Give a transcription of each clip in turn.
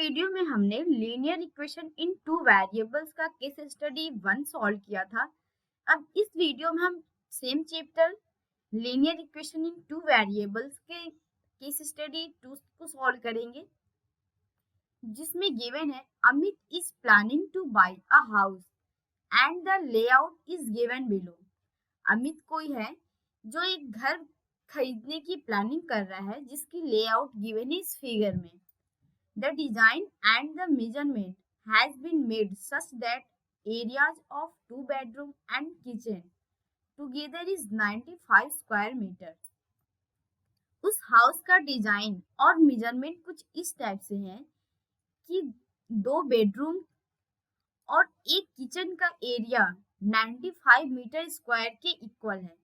Video में हमने linear equation in two variables का केस स्टडी 1 सॉल्व किया था। अब इस वीडियो में हम same chapter linear equation in two variables के केस स्टडी 2 को सॉल्व करेंगे, जिसमें गिवन है Amit is planning to buy a house and the layout is given below. Amit कोई है जो एक घर खरीदने की प्लानिंग कर रहा है, जिसकी लेआउट गिवन है इस फिगर में। The design and the measurement has been made such that areas of 2 bedroom and kitchen together is 95 square meter. उस हाउस का डिजाइन और मेजरमेंट कुछ इस टाइप से है कि 2 बेडरूम और एक किचन का एरिया 95 मीटर स्क्वायर के इक्वल है।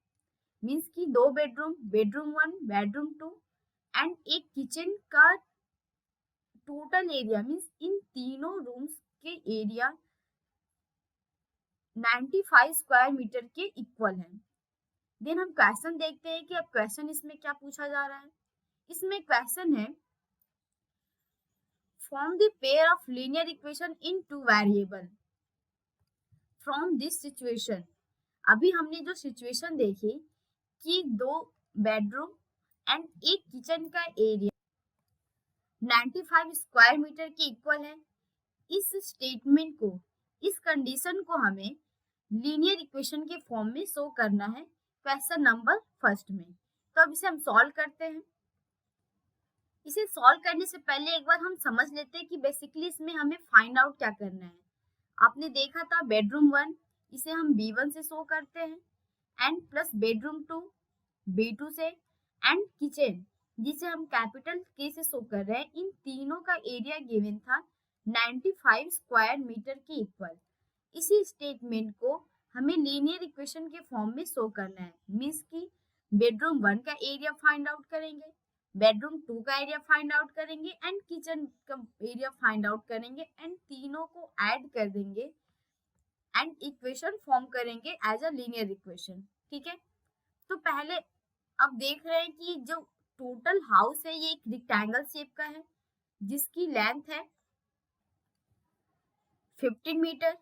मीन्स कि 2 बेडरूम, बेडरूम 1, बेडरूम 2 एंड एक किचन का टोटल एरिया मीन्स इन तीनों रूम्स के एरिया 95 स्क्वायर मीटर के इक्वल है। देन हम क्वेश्चन देखते हैं कि अब क्वेश्चन इसमें क्या पूछा जा रहा है। इसमें क्वेश्चन है form the pair of linear equation in two variable from this situation. अभी हमने जो सिचुएशन देखी कि 2 बेडरूम एंड एक किचन का एरिया 95 स्क्वायर मीटर के इक्वल है। इस स्टेटमेंट को, इस कंडीशन को हमें लीनियर इक्वेशन के फॉर्म में शो करना है क्वेश्चन नंबर फर्स्ट में। तो अब इसे हम सॉल्व करते हैं। इसे सॉल्व करने से पहले एक बार हम समझ लेते हैं कि बेसिकली इसमें हमें फाइंड आउट क्या करना है। आपने देखा था बेडरूम 1 इसे हम B1 से शो करते हैं एंड प्लस बेडरूम 2 B2 से एंड किचन जिसे हम कैपिटल K से शो कर रहे हैं। इन तीनों का एरिया गिवन था 95 स्क्वायर मीटर के इक्वल। इसी स्टेटमेंट को हमें लीनियर इक्वेशन के फॉर्म में शो करना है। मींस कि बेडरूम 1 का एरिया फाइंड आउट करेंगे, बेडरूम 2 का एरिया फाइंड आउट करेंगे एंड किचन का एरिया फाइंड आउट करेंगे एंड तीनों को ऐड कर देंगे एंड इक्वेशन फॉर्म करेंगे एज अ लीनियर इक्वेशन। ठीक है, तो पहले अब देख रहे हैं कि जो टोटल हाउस है ये एक रेक्टेंगल शेप का है, जिसकी लेंथ है 15 मीटर।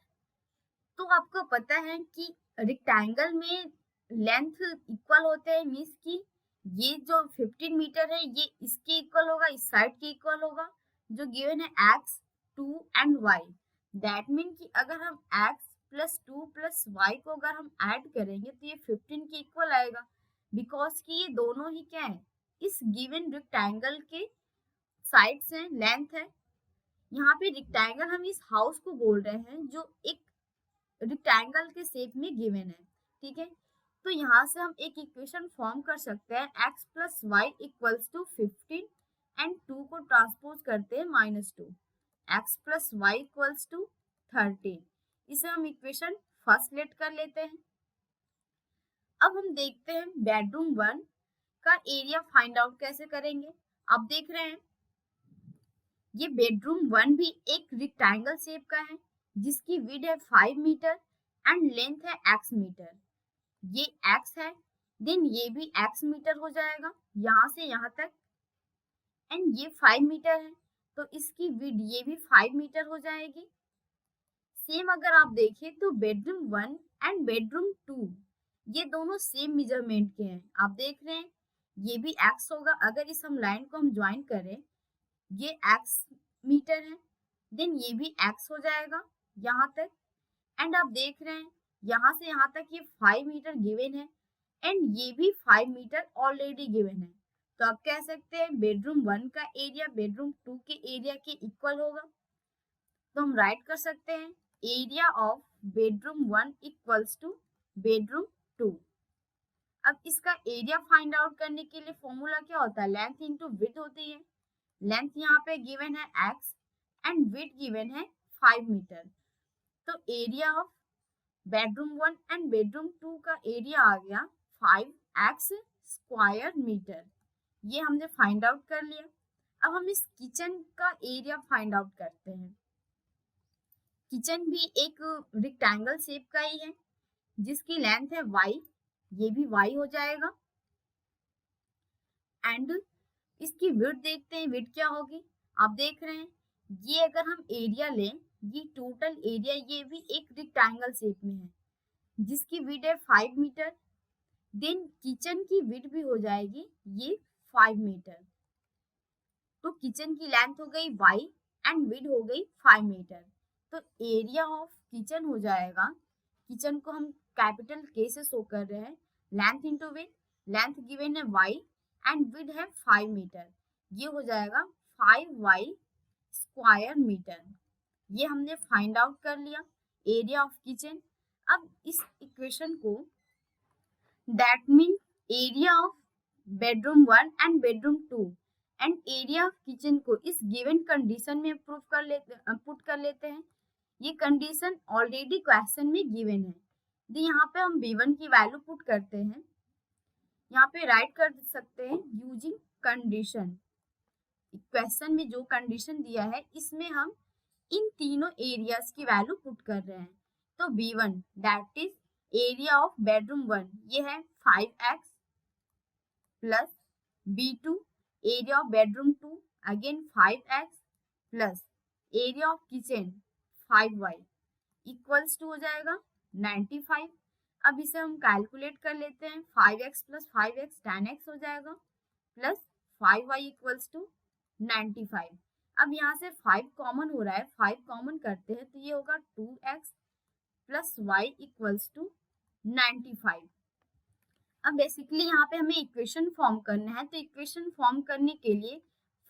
तो आपको पता है कि रेक्टेंगल में लेंथ इक्वल होते हैं। मीन्स कि ये जो 15 मीटर है ये इसके इक्वल होगा, इस साइड के इक्वल होगा जो गिवन है x 2 and y। That mean कि अगर हम x प्लस 2 प्लस y को अगर हम ऐड करेंगे तो ये 15 के इक्वल आएगा, बिकॉज कि ये दोनों ही क्या है, इस गिवन रेक्टेंगल के साइड्स हैं, लेंथ है। यहाँ पे रेक्टेंगल हम इस हाउस को बोल रहे हैं जो एक रेक्टेंगल के शेप में गिवन है। ठीक है, तो यहाँ से हम एक इक्वेशन फॉर्म कर सकते हैं x plus y equals to 15 and 2 को ट्रांसपोज करते हैं -2, x plus y equals to 13। इसे हम इक्वेशन फर्स्ट लेट कर लेते हैं। अब हम देखते हैं बेडरूम 1 का एरिया फाइंड आउट कैसे करेंगे। आप देख रहे हैं ये बेडरूम 1 भी एक रेक्टेंगल शेप का है, जिसकी विड्थ है 5 मीटर एंड लेंथ है x मीटर। ये x है, देन ये भी x मीटर हो जाएगा यहाँ से यहाँ तक एंड ये 5 मीटर है, तो इसकी विड्थ ये भी 5 मीटर हो जाएगी। सेम अगर आप देखें तो बेडरूम 1 एंड बेडरूम 2 ये दोनों सेम मेजरमेंट के हैं। आप देख रहे हैं ये भी x होगा, अगर इस हम लाइन को हम ज्वाइन करें ये x मीटर है, देन ये भी x हो जाएगा यहाँ तक एंड आप देख रहे हैं यहाँ से यहाँ तक ये 5 मीटर गिवन है एंड ये भी 5 मीटर ऑलरेडी गिवन है। तो आप कह सकते हैं बेडरूम 1 का एरिया बेडरूम 2 के एरिया के इक्वल होगा। तो हम राइट कर सकते हैं area of bedroom 1 equals two bedroom 2। अब इसका एरिया फाइंड आउट करने के लिए फॉर्मूला क्या होता है, लेंथ इंटू विड्थ होती है। लेंथ यहाँ पे गिवन है x एंड विड्थ गिवन है 5 मीटर। तो area of bedroom 1 and bedroom 2 का एरिया आ गया 5x स्क्वायर मीटर। ये हमने फाइंड आउट कर लिया। अब हम इस किचन का एरिया फाइंड आउट करते हैं। किचन भी एक रेक्टेंगल शेप का ही है, जिसकी लेंथ है y, ये भी y हो जाएगा एंड इसकी विड्थ देखते हैं, विड्थ क्या होगी। आप देख रहे हैं ये अगर हम एरिया लें, ये टोटल एरिया ये भी एक रेक्टेंगल शेप में है जिसकी विड्थ है 5 मीटर। देन किचन की विड्थ भी हो जाएगी ये 5 मीटर। तो किचन की लेंथ हो गई y एंड विड्थ हो गई 5 मीटर। तो एरिया ऑफ किचन हो जाएगा, किचन को हम कैपिटल K से शो कर रहे हैं, length into width, length given है y एंड विड्थ है 5 मीटर, ये हो जाएगा 5y स्क्वायर मीटर। ये हमने फाइंड आउट कर लिया एरिया ऑफ किचन। अब इस इक्वेशन को that mean area of bedroom 1 and bedroom 2 and area of kitchen को इस गिवन कंडीशन में पुट कर लेते हैं। ये कंडीशन ऑलरेडी क्वेश्चन में गिवन है। तो यहाँ पे हम V1 की वैल्यू पुट करते हैं, यहाँ पे राइट कर सकते हैं यूजिंग कंडीशन। क्वेश्चन में जो कंडीशन दिया है इसमें हम इन तीनों एरियाज की वैल्यू पुट कर रहे हैं। तो B1 that is area of bedroom 1 ये है 5x plus B2 area of bedroom 2 again 5x plus area of kitchen 5y equals to हो जाएगा 95। अब इसे हम कैलकुलेट कर लेते हैं, 5x प्लस 5x 10x हो जाएगा प्लस 5y इक्वल्स टू 95। अब यहाँ से 5 कॉमन हो रहा है, 5 कॉमन करते हैं तो ये होगा 2x plus y equals to 95। अब बेसिकली यहाँ पे हमें इक्वेशन फॉर्म करना है, तो इक्वेशन फॉर्म करने के लिए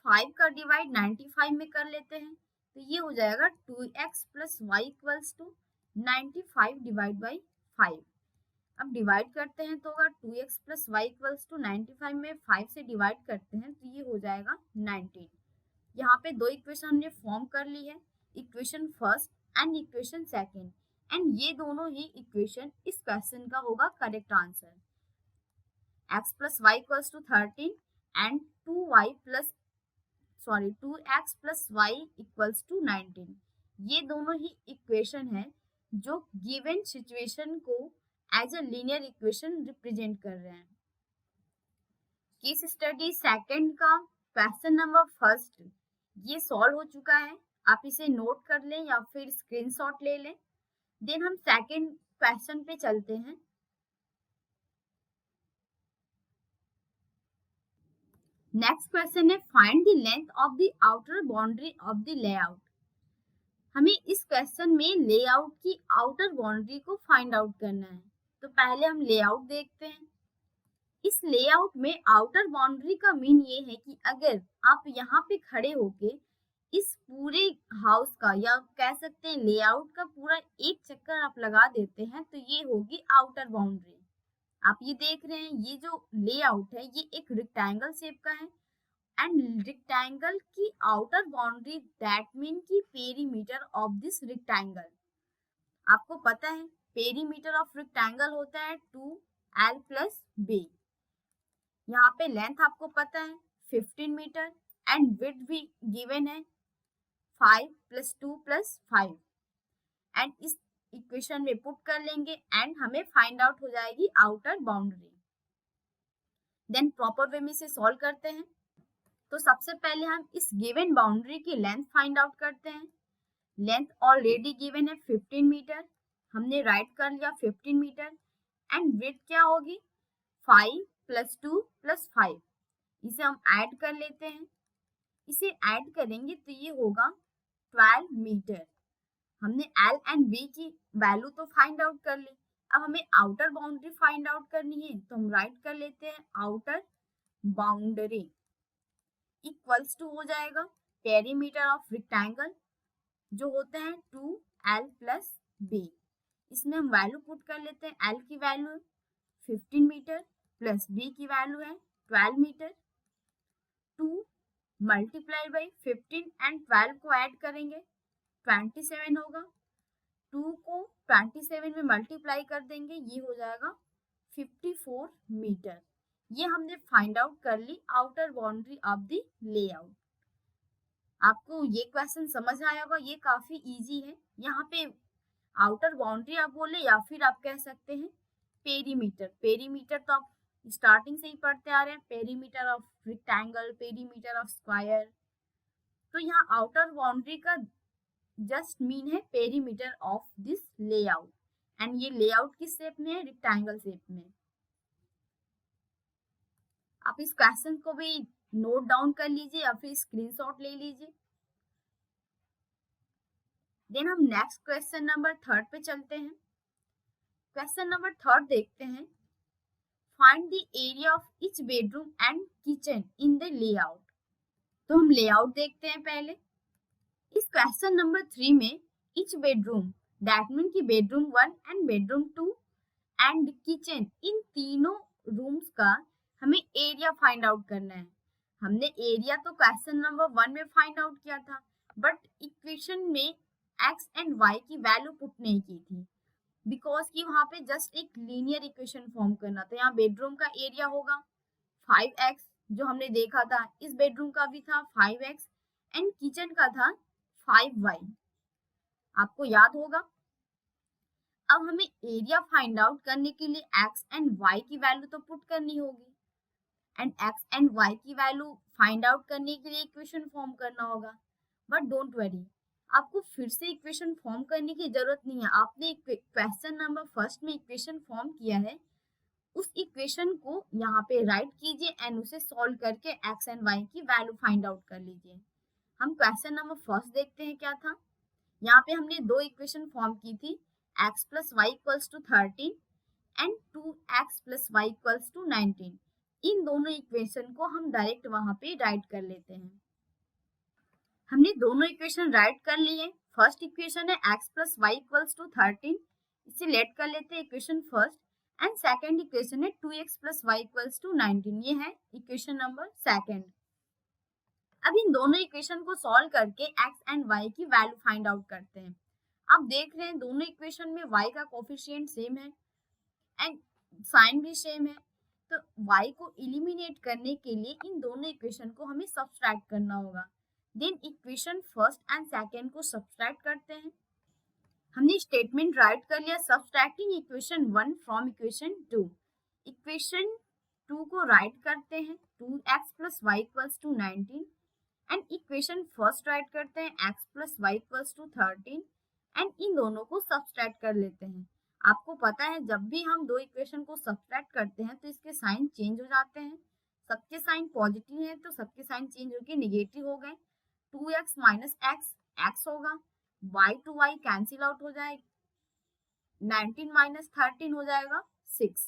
5 का डिवाइड 95 में कर लेते हैं, तो ये हो जाएगा 2x plus y equals to 95 divide by 5। अब डिवाइड करते हैं तो होगा 2x plus y equals to 95 में 5 से डिवाइड करते हैं तो ये हो जाएगा 19। यहाँ पे दो इक्वेशन हमने फॉर्म कर ली है, equation first and equation second, and ये दोनों ही इक्वेशन इस क्वेश्चन का होगा correct answer. x plus y equals to 13 and 2x plus y equals to 19, ये दोनों ही इक्वेशन है जो गिवन सिचुएशन को as a linear equation represent कर रहे हैं। केस स्टडी सेकंड का क्वेश्चन नंबर फर्स्ट ये सॉल्व हो चुका है, आप इसे नोट कर लें या फिर स्क्रीनशॉट ले लें। देन हम सेकंड क्वेश्चन पे चलते हैं। नेक्स्ट क्वेश्चन है find the length of the outer boundary of the layout. हमें इस क्वेश्चन में लेआउट की आउटर बाउंड्री को फाइंड आउट करना है। तो पहले हम लेआउट देखते हैं। इस लेआउट में आउटर बाउंड्री का मीन ये है कि अगर आप यहाँ पे खड़े होके इस पूरे हाउस का या कह सकते हैं लेआउट का पूरा एक चक्कर आप लगा देते हैं तो ये होगी आउटर बाउंड्री। आप ये देख रहे हैं ये जो लेआउट है ये एक रेक्टेंगल शेप का है एंड रेक्टेंगल की आउटर बाउंड्री दैट मीन की पेरीमीटर ऑफ दिस रेक्टेंगल। आपको पता है पेरीमीटर ऑफ रेक्टेंगल होता है 2l प्लस b। यहाँ पे लेंथ आपको पता है 15 मीटर एंड विड्थ भी गिवन है 5 प्लस 2 प्लस 5 एंड इस इक्वेशन में पुट कर लेंगे एंड हमें फाइंड आउट हो जाएगी outer boundary. Then proper way में इसे सॉल्व करते हैं। तो सबसे पहले हम इस गिवन बाउंड्री की लेंथ फाइंड आउट करते हैं। लेंथ ऑलरेडी गिवन है 15 मीटर, हमने राइट कर लिया 15 मीटर एंड विड्थ क्या होगी 5 प्लस 2 प्लस 5। इसे हम ऐड कर लेते हैं, इसे ऐड करेंगे तो ये होगा 12 मीटर। हमने L एंड B की वैल्यू तो फाइंड आउट कर ली, अब हमें आउटर बाउंड्री फाइंड आउट करनी है तो हम राइट कर लेते हैं आउटर बाउंड्री इक्वल्स टू हो जाएगा पेरीमीटर ऑफ रेक्टेंगल जो होते हैं 2l प्लस b। इसमें हम वैल्यू पुट कर लेते हैं, L की वैल्यू 15 मीटर प्लस B की वैल्यू है 12 मीटर। 2 मल्टीप्लाई बाई 15 एंड 12 को ऐड करेंगे 27 होगा। 2 को 27 में मल्टीप्लाई कर देंगे ये हो जाएगा 54 मीटर। ये हमने फाइंड आउट कर ली outer boundary of the layout. आपको ये क्वेश्चन समझ आया होगा, ये काफी इजी है। यहाँ पे आउटर बाउंड्री आप बोले या फिर आप कह सकते हैं पेरीमीटर। पेरीमीटर तो आप स्टार्टिंग से ही पढ़ते आ रहे हैं, perimeter of rectangle, perimeter of square. तो यहाँ आउटर बाउंड्री का जस्ट मीन है perimeter of this layout, and ये लेआउट किस शेप में है, रेक्टेंगल शेप में। आप इस क्वेश्चन को भी नोट डाउन कर लीजिए या फिर स्क्रीनशॉट ले लीजिए। देन हम नेक्स्ट क्वेश्चन नंबर 3 पे चलते हैं। क्वेश्चन नंबर 3 देखते हैं। Find the area of each bedroom and kitchen in the layout. तो हम लेआउट देखते हैं पहले। इस क्वेश्चन नंबर 3 में ईच बेडरूम, दैट मीन की bedroom 1 and bedroom 2 and kitchen, इन तीनों रूम्स का हमें एरिया फाइंड आउट करना है। हमने एरिया तो क्वेश्चन नंबर 1 में फाइंड आउट किया था, बट इक्वेशन में एक्स एंड वाई की वैल्यू पुट नहीं की थी, बिकॉज कि वहां पे जस्ट एक लीनियर इक्वेशन फॉर्म करना था। यहाँ बेडरूम का एरिया होगा 5x, जो हमने देखा था, इस बेडरूम का भी था 5x, एंड किचन का था 5y, आपको याद होगा। अब हमें एरिया फाइंड आउट करने के लिए x एंड y की वैल्यू तो पुट करनी होगी, एंड x एंड y की वैल्यू फाइंड आउट करने के लिए इक्वेशन फॉर्म करना होगा। बट डोंट वरी, आपको फिर से इक्वेशन फॉर्म करने की जरूरत नहीं है। आपने क्वेश्चन नंबर फर्स्ट में इक्वेशन फॉर्म किया है, उस इक्वेशन को यहाँ पे राइट कीजिए एंड उसे सॉल्व करके x एंड y की वैल्यू फाइंड आउट कर लीजिए। हम क्वेश्चन नंबर फर्स्ट देखते हैं क्या था। यहाँ पे हमने दो इक्वेशन फॉर्म की थी, x plus y equals to 13 and 2x plus y equals to 19। इन दोनों इक्वेशन को हम डायरेक्ट वहां पे राइट कर लेते हैं। हमने दोनों इक्वेशन राइट कर लिए। फर्स्ट इक्वेशन है x plus y equals to 13, इसे लेट कर लेते हैं equation first, and second equation है 2x plus y equals to 19, ये है इक्वेशन नंबर सेकेंड। अब इन दोनों इक्वेशन को सॉल्व करके x एंड y की वैल्यू फाइंड आउट करते हैं। आप देख रहे हैं दोनों इक्वेशन में y का कोफिशिएंट सेम है एंड साइन भी सेम है, तो y को एलिमिनेट करने के लिए इन दोनों इक्वेशन को हमें सब्सट्रैक्ट करना होगा। Then equation first and second को सब्सट्रैक्ट करते हैं। हमने स्टेटमेंट राइट कर लिया, subtracting equation 1 from equation 2। Equation 2 को राइट करते हैं, 2x plus y equals to 19, and equation first write करते हैं x plus y equals to 13, and इन दोनों को सब्सट्रैक्ट कर लेते हैं। आपको पता है जब भी हम दो इक्वेशन को सब्सट्रैक्ट करते हैं तो इसके साइन चेंज हो जाते हैं। सबके साइन पॉजिटिव है तो सबके साइन चेंज होकर नेगेटिव हो गए। 2x माइनस एक्स एक्स होगा, y to y cancel out हो जाएगा, 19 माइनस 13 हो जाएगा 6,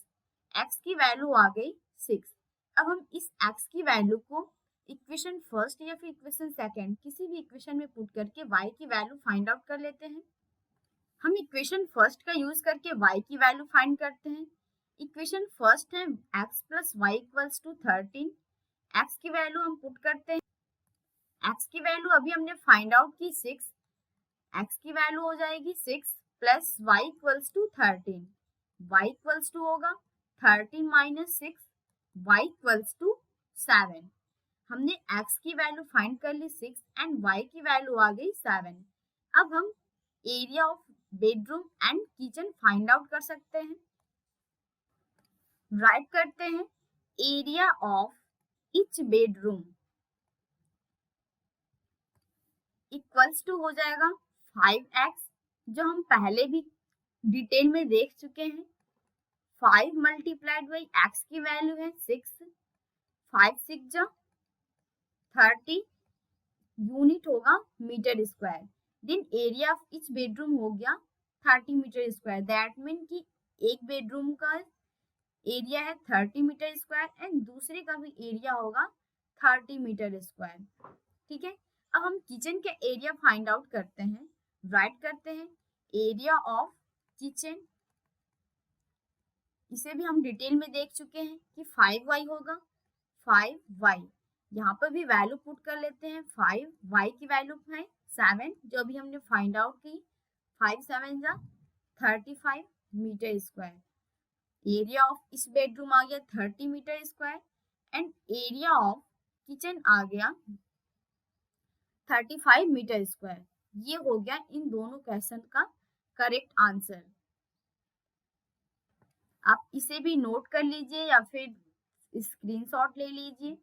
x की वैल्यू आ गई 6। अब हम इस x की वैल्यू को इक्वेशन फर्स्ट या फिर इक्वेशन सेकेंड किसी भी इक्वेशन में पुट करके y की वैल्यू फाइंड आउट कर लेते हैं। हम इक्वेशन फर्स्ट का यूज करके y की वैल्यू फाइंड करते हैं। इक्वेशन फर्स्ट है x plus y equals to 13, x की वैल्यू हम पुट करते हैं। x की वैल्यू अभी हमने फाइंड आउट की 6, x की वैल्यू हो जाएगी 6 plus y equals to 13, y equals to होगा 13 माइनस 6, y इक्वल्स टू 7। हमने x की वैल्यू फाइंड कर ली 6 एंड y की वैल्यू आ गई 7। अब हम area of bedroom and kitchen find out कर सकते हैं। राइट करते हैं area of each bedroom equals to हो जाएगा 5x, जो हम पहले भी डिटेल में देख चुके हैं। 5 मल्टीप्लाइड बाई x की वैल्यू है 6, 5 6 जा 30 यूनिट होगा metre square. Then area of each bedroom हो गया 30 मीटर स्क्वायर, दैट मीन कि एक बेडरूम का एरिया है 30 मीटर स्क्वायर एंड दूसरे का भी एरिया होगा 30 मीटर स्क्वायर। ठीक है, अब हम किचन का एरिया फाइंड आउट करते हैं। राइट करते हैं एरिया ऑफ किचन, इसे भी हम डिटेल में देख चुके हैं कि 5y होगा, 5y यहाँ पर भी वैल्यू पुट कर लेते हैं। 5y की वैल्यू है 7, जो अभी हमने फाइंड आउट की, 5 7 जा 35 मीटर स्क्वायर। एरिया ऑफ इस बेडरूम आ गया 30 metre square and area of kitchen आ गया 35 मीटर स्क्वायर। ये हो गया इन दोनों क्वेश्चन का करेक्ट आंसर। आप इसे भी नोट कर लीजिए या फिर स्क्रीनशॉट ले लीजिए।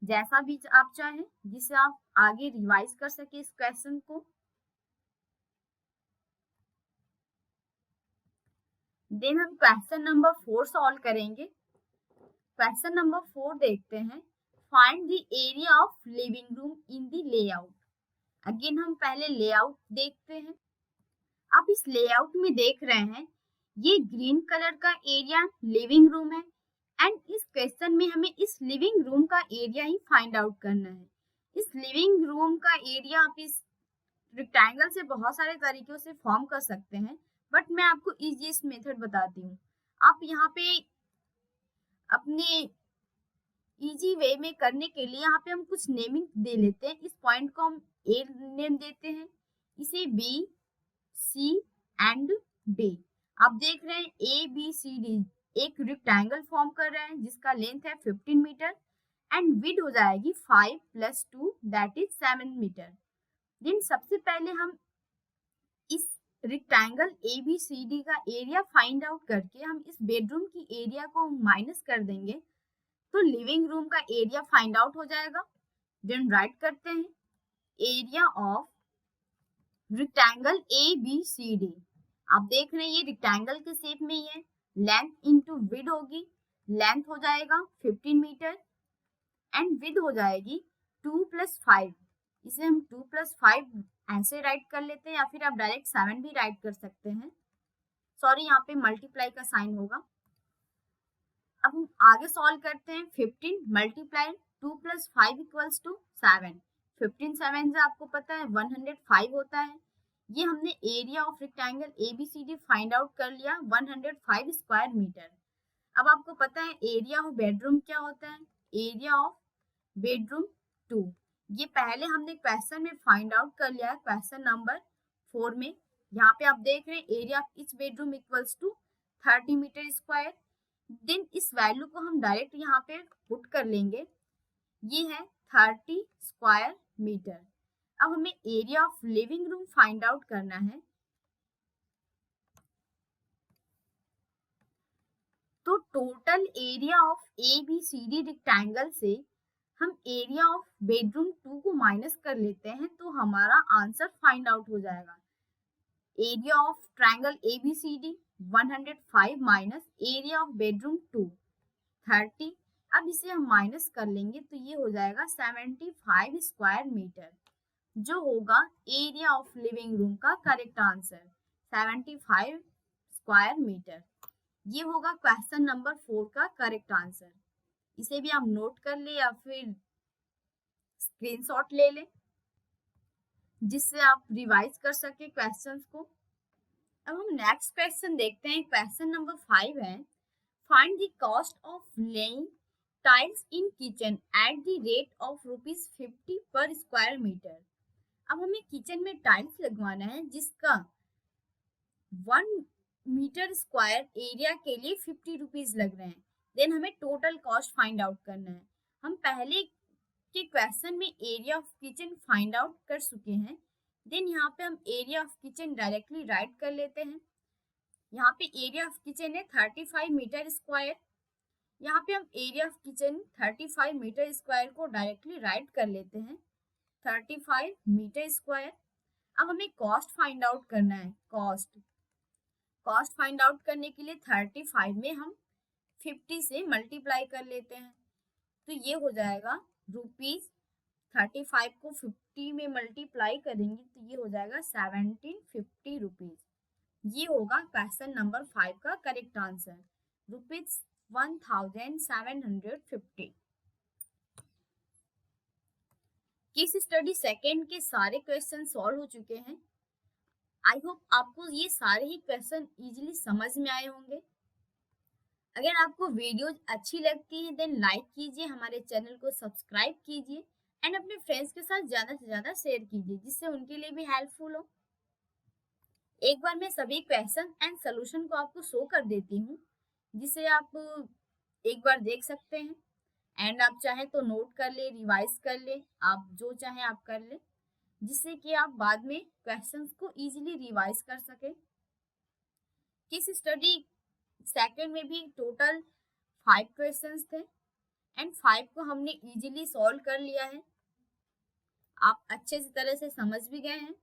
जैसा भी आप चाहें, जिससे आप आगे रिवाइज कर सके इस क्वेश्चन को। देन हम क्वेश्चन नंबर 4 सॉल्व करेंगे। क्वेश्चन नंबर 4 देखते हैं। Find the area of living room in the layout. Again हम पहले लेआउट देखते हैं। आप इस लेआउट में देख रहे हैं, ये ग्रीन कलर का एरिया लिविंग रूम है एंड इस क्वेश्चन में हमें इस लिविंग रूम का एरिया ही फाइंड आउट करना है। इस लिविंग रूम का एरिया आप इस रेक्टेंगल से बहुत सारे तरीकों से फॉर्म कर सकते हैं, बट मैं आपको इजीएस्ट मेथड बताती हूँ। आप यहाँ पे अपने इजी वे में करने के लिए यहाँ पे हम कुछ नेमिंग दे लेते हैं। इस पॉइंट को हम ए नेम देते हैं, इसे बी, सी एंड डी। आप देख रहे हैं ए बी सी डी एक रेक्टेंगल फॉर्म कर रहे हैं जिसका लेंथ है 15 मीटर एंड विड्थ हो जाएगी 5 + 2 दैट इज 7 मीटर। देन सबसे पहले हम इस rectangle A B C D का एरिया फाइंड आउट करके हम इस बेडरूम की एरिया को माइनस कर देंगे तो लिविंग रूम का एरिया फाइंड आउट हो जाएगा। देन राइट करते हैं area of rectangle A B C D. आप देख रहे हैं ये रेक्टेंगल के शेप में ही है, लेंथ इनटू विड्थ होगी, लेंथ हो जाएगा 15 मीटर एंड विड्थ हो जाएगी 2 + 5। इसे हम 2 + 5 ऐसे राइट कर लेते हैं या फिर आप डायरेक्ट 7 भी राइट कर सकते हैं। सॉरी, यहाँ पे मल्टीप्लाई का साइन होगा। अब हम आगे सॉल्व करते हैं। 15 × 2 + 5 = 7। 15 7 से आपको पता है 105 होता है। ये हमने area of rectangle ABCD find out कर लिया 105 स्क्वायर मीटर। अब आपको पता है एरिया ऑफ बेडरूम क्या होता है, एरिया ऑफ बेडरूम 2। ये पहले हमने क्वेश्चन में फाइंड आउट कर लिया है क्वेश्चन नंबर 4 में। यहाँ पे आप देख रहे हैं area of each bedroom = 30 metre square. Then इस वैल्यू को हम डायरेक्ट यहाँ पे पुट कर लेंगे, ये है 30 स्क्वायर मीटर। अब हमें area of living room find out करना है। तो total area of A B C D rectangle से हम एरिया ऑफ बेडरूम 2 को माइनस कर लेते हैं तो हमारा आंसर फाइंड आउट हो जाएगा। Area of triangle A B C D 105 minus area of bedroom 2 30। अब इसे हम माइनस कर लेंगे तो ये हो जाएगा 75 स्क्वायर मीटर, जो होगा एरिया ऑफ लिविंग रूम का करेक्ट आंसर 75 स्क्वायर मीटर। ये होगा क्वेश्चन नंबर 4 का करेक्ट आंसर। इसे भी आप नोट कर ले या फिर स्क्रीनशॉट ले लें जिससे आप रिवाइज कर सके क्वेश्चंस को। अब हम नेक्स्ट क्वेश्चन देखते हैं। क्वेश्चन नंबर 5 है, find the cost of laying tiles in kitchen at the rate of ₹50 पर स्क्वायर मीटर। अब हमें किचन में टाइल्स लगवाना है जिसका 1 मीटर स्क्वायर एरिया के लिए 50 रुपीज लग रहे हैं। देन हमें टोटल कॉस्ट फाइंड आउट करना है। हम पहले के क्वेश्चन में area of kitchen find out कर चुके हैं। देन यहाँ पे हम area of kitchen directly write कर लेते हैं। यहाँ पे एरिया ऑफ किचन है 35 मीटर स्क्वायर। यहाँ पे हम area of kitchen 35 metre square को डायरेक्टली राइट कर लेते हैं 35 मीटर स्क्वायर। अब हमें कॉस्ट फाइंड आउट करना है। कॉस्ट फाइंड आउट करने के लिए 35 में हम 50 से मल्टीप्लाई कर लेते हैं तो ये हो जाएगा ₹35 को 50 में मल्टीप्लाई करेंगे तो ये हो जाएगा 1750 रुपीज। ये होगा क्वेश्चन नंबर 5 का correct answer ₹1750। Case study second के सारे क्वेश्चन सॉल्व हो चुके हैं। आई होप आपको ये सारे ही क्वेश्चन इजीली समझ में आए होंगे। अगर आपको वीडियोज अच्छी लगती है देन लाइक कीजिए, हमारे चैनल को सब्सक्राइब कीजिए एंड अपने फ्रेंड्स के साथ ज़्यादा से ज़्यादा शेयर कीजिए जिससे उनके लिए भी हेल्पफुल हो। एक बार मैं सभी क्वेश्चन एंड सोल्यूशन को आपको शो कर देती हूँ जिसे आप एक बार देख सकते हैं एंड आप चाहें तो नोट कर ले, रिवाइज कर ले, आप जो चाहें आप कर ले जिससे कि आप बाद में क्वेश्चंस को इजीली रिवाइज कर सके। किस स्टडी सेकंड में भी टोटल 5 क्वेश्चंस थे एंड 5 को हमने इजीली सॉल्व कर लिया है। आप अच्छे से तरह से समझ भी गए हैं।